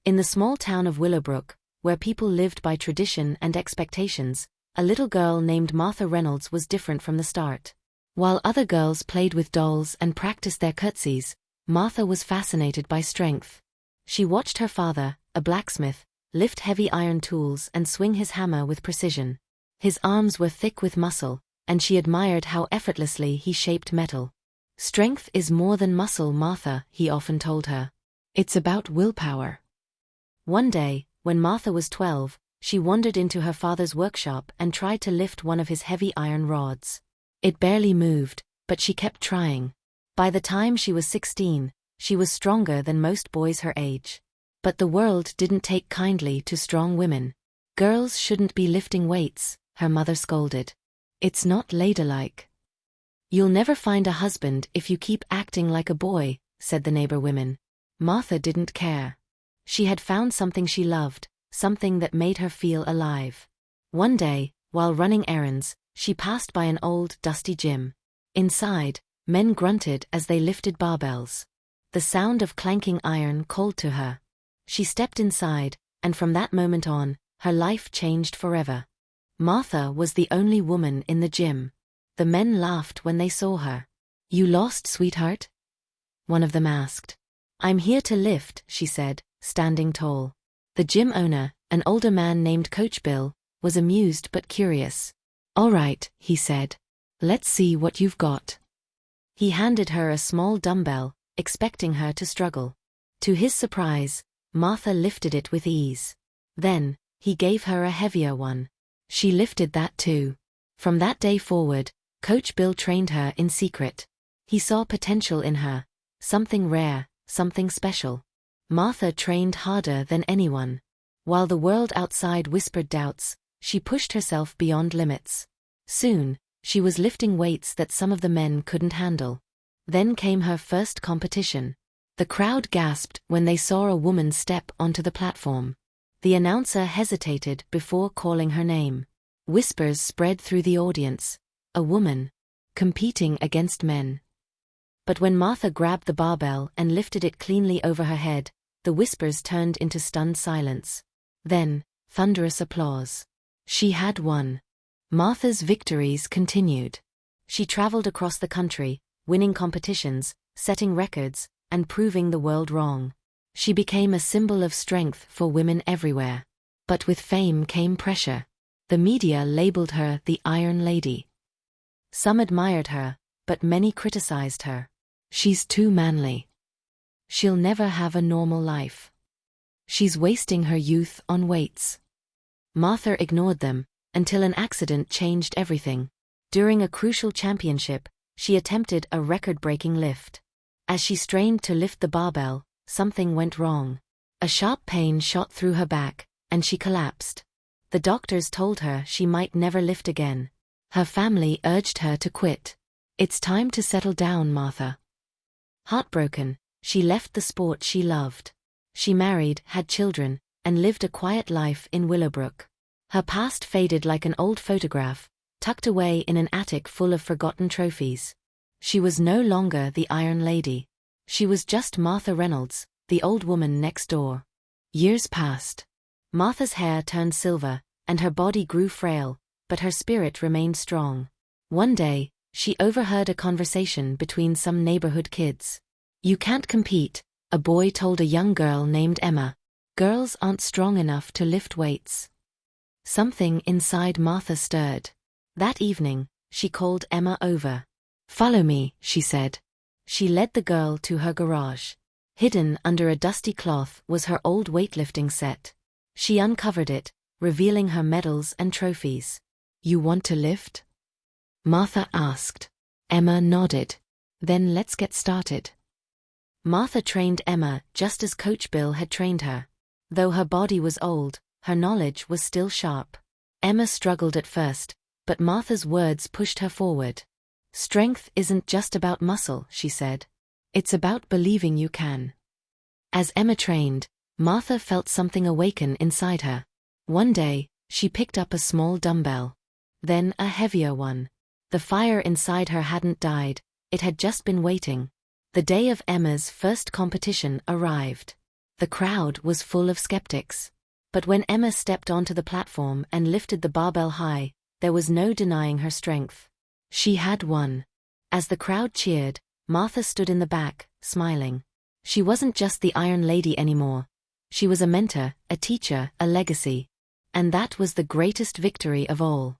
In the small town of Willowbrook, where people lived by tradition and expectations, a little girl named Martha Reynolds was different from the start. While other girls played with dolls and practiced their curtsies, Martha was fascinated by strength. She watched her father, a blacksmith, lift heavy iron tools and swing his hammer with precision. His arms were thick with muscle, and she admired how effortlessly he shaped metal. "Strength is more than muscle, Martha," he often told her. "It's about willpower." One day, when Martha was 12, she wandered into her father's workshop and tried to lift one of his heavy iron rods. It barely moved, but she kept trying. By the time she was 16, she was stronger than most boys her age. But the world didn't take kindly to strong women. "Girls shouldn't be lifting weights," her mother scolded. "It's not ladylike." "You'll never find a husband if you keep acting like a boy," said the neighbor women. Martha didn't care. She had found something she loved, something that made her feel alive. One day, while running errands, she passed by an old, dusty gym. Inside, men grunted as they lifted barbells. The sound of clanking iron called to her. She stepped inside, and from that moment on, her life changed forever. Martha was the only woman in the gym. The men laughed when they saw her. "You lost, sweetheart?" one of them asked. "I'm here to lift," she said, standing tall. The gym owner, an older man named Coach Bill, was amused but curious. "All right," he said. "Let's see what you've got." He handed her a small dumbbell, expecting her to struggle. To his surprise, Martha lifted it with ease. Then, he gave her a heavier one. She lifted that too. From that day forward, Coach Bill trained her in secret. He saw potential in her, something rare, something special. Martha trained harder than anyone. While the world outside whispered doubts, she pushed herself beyond limits. Soon, she was lifting weights that some of the men couldn't handle. Then came her first competition. The crowd gasped when they saw a woman step onto the platform. The announcer hesitated before calling her name. Whispers spread through the audience. A woman, competing against men. But when Martha grabbed the barbell and lifted it cleanly over her head, the whispers turned into stunned silence. Then, thunderous applause. She had won. Martha's victories continued. She traveled across the country, winning competitions, setting records, and proving the world wrong. She became a symbol of strength for women everywhere. But with fame came pressure. The media labeled her the Iron Lady. Some admired her, but many criticized her. "She's too manly. She'll never have a normal life. She's wasting her youth on weights." Martha ignored them, until an accident changed everything. During a crucial championship, she attempted a record-breaking lift. As she strained to lift the barbell, something went wrong. A sharp pain shot through her back, and she collapsed. The doctors told her she might never lift again. Her family urged her to quit. "It's time to settle down, Martha." Heartbroken, she left the sport she loved. She married, had children, and lived a quiet life in Willowbrook. Her past faded like an old photograph, tucked away in an attic full of forgotten trophies. She was no longer the Iron Lady. She was just Martha Reynolds, the old woman next door. Years passed. Martha's hair turned silver, and her body grew frail, but her spirit remained strong. One day, she overheard a conversation between some neighborhood kids. "You can't compete," a boy told a young girl named Emma. "Girls aren't strong enough to lift weights." Something inside Martha stirred. That evening, she called Emma over. "Follow me," she said. She led the girl to her garage. Hidden under a dusty cloth was her old weightlifting set. She uncovered it, revealing her medals and trophies. "You want to lift?" Martha asked. Emma nodded. "Then let's get started." Martha trained Emma just as Coach Bill had trained her. Though her body was old, her knowledge was still sharp. Emma struggled at first, but Martha's words pushed her forward. "Strength isn't just about muscle," she said. "It's about believing you can." As Emma trained, Martha felt something awaken inside her. One day, she picked up a small dumbbell. Then a heavier one. The fire inside her hadn't died, it had just been waiting. The day of Emma's first competition arrived. The crowd was full of skeptics. But when Emma stepped onto the platform and lifted the barbell high, there was no denying her strength. She had won. As the crowd cheered, Martha stood in the back, smiling. She wasn't just the Iron Lady anymore. She was a mentor, a teacher, a legacy. And that was the greatest victory of all.